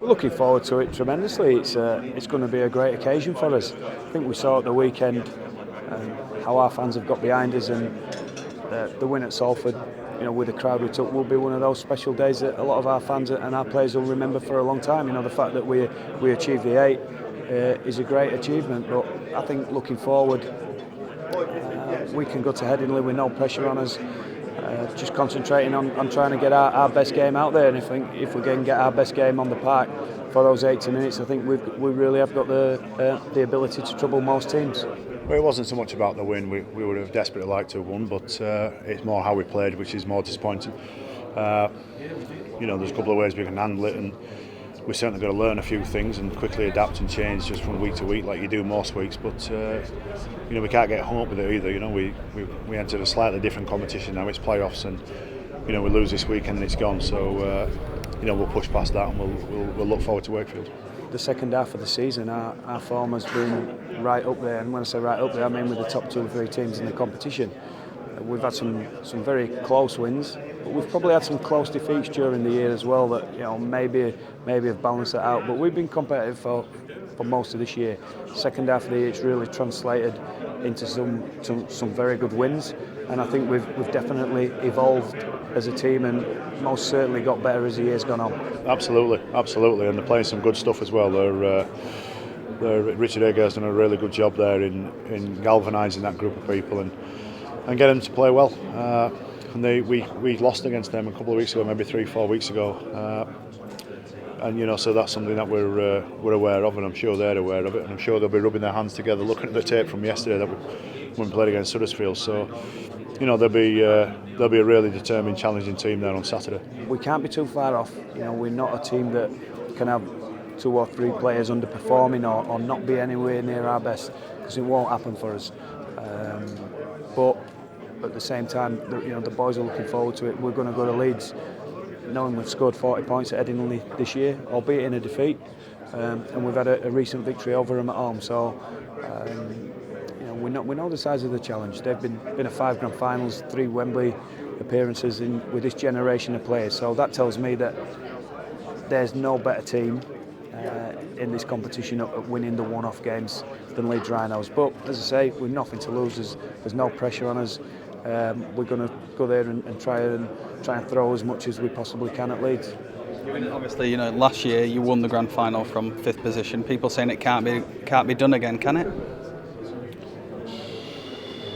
We're looking forward to it tremendously. It's going to be a great occasion for us. I think we saw at the weekend how our fans have got behind us, and the win at Salford, with the crowd we took, will be one of those special days that a lot of our fans and our players will remember for a long time. The fact that we achieved the 8 is a great achievement, but I think looking forward, we can go to Headingley with no pressure on us. Just concentrating on trying to get our best game out there, and if we can get our best game on the park for those 80 minutes, I think we really have got the ability to trouble most teams. Well, it wasn't so much about the win. We would have desperately liked to have won, but it's more how we played, which is more disappointing. There's a couple of ways we can handle it, and we certainly got to learn a few things and quickly adapt and change just from week to week, like you do most weeks. But we can't get hung up with it either. We entered a slightly different competition now. It's playoffs, and we lose this weekend and it's gone. So we'll push past that, and we'll look forward to Wakefield. The second half of the season, our form has been right up there, and when I say right up there, I mean with the top 2 or 3 teams in the competition. We've had some very close wins, but we've probably had some close defeats during the year as well that maybe have balanced that out. But we've been competitive for most of this year. Second half of the year, it's really translated into some very good wins, and I think we've definitely evolved as a team, and most certainly got better as the year's gone on. Absolutely, and they're playing some good stuff as well. Richard Agar's done a really good job there in galvanising that group of people and getting them to play well. We lost against them a couple of weeks ago, maybe 3-4 weeks ago. So that's something that we're aware of, and I'm sure they're aware of it, and I'm sure they'll be rubbing their hands together looking at the tape from yesterday that when we played against Huddersfield. So they'll be a really determined, challenging team there on Saturday. We can't be too far off. We're not a team that can have 2 or 3 players underperforming or not be anywhere near our best, because it won't happen for us. But at the same time, the boys are looking forward to it. We're going to go to Leeds knowing we've scored 40 points at Headingley this year, albeit in a defeat, and we've had a recent victory over them at home. So we know the size of the challenge. They've been a 5 grand finals, 3 Wembley appearances with this generation of players. So that tells me that there's no better team in this competition at winning the one-off games than Leeds Rhinos. But as I say, we've nothing to lose. There's no pressure on us. We're going to go there and try and throw as much as we possibly can at Leeds. Obviously, last year you won the grand final from 5th position. People saying it can't be done again, can it?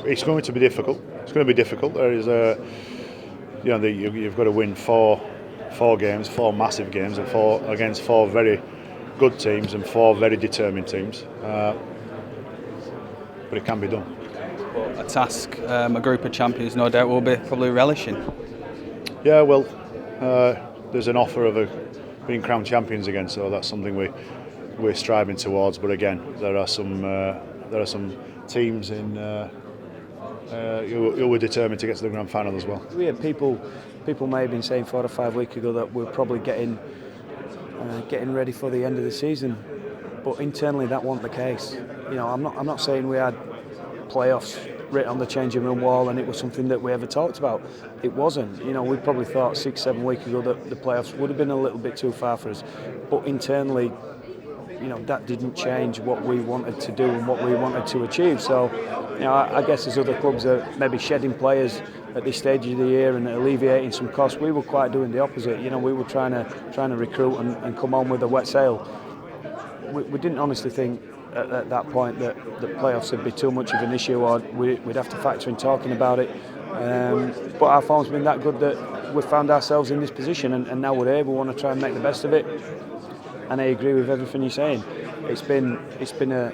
It's going to be difficult. There is you've got to win 4 games, 4 massive games, and 4 against 4 very good teams and 4 very determined teams. But it can be done. A task a group of champions no doubt will be probably relishing. Yeah, well, there's an offer of being crowned champions again, so that's something we're striving towards. But again, there are some teams who were determined to get to the grand final as well. We had people may have been saying 4 or 5 weeks ago that we're probably getting ready for the end of the season, but internally that wasn't the case. I'm not saying we had playoffs written on the changing room wall and it was something that we ever talked about. It wasn't. We probably thought 6-7 weeks ago that the playoffs would have been a little bit too far for us, but internally that didn't change what we wanted to do and what we wanted to achieve. So I guess as other clubs are maybe shedding players at this stage of the year and alleviating some costs, we were quite doing the opposite. We were trying to recruit and come on with a wet sail. We didn't honestly think at that point that playoffs would be too much of an issue, or we'd have to factor in talking about it. But our form's been that good that we've found ourselves in this position, and now we're here. We want to try and make the best of it. And I agree with everything you're saying. It's been a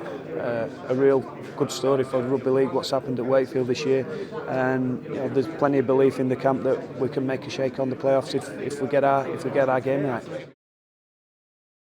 real good story for Rugby League what's happened at Wakefield this year, and there's plenty of belief in the camp that we can make a shake on the playoffs if we get our game right.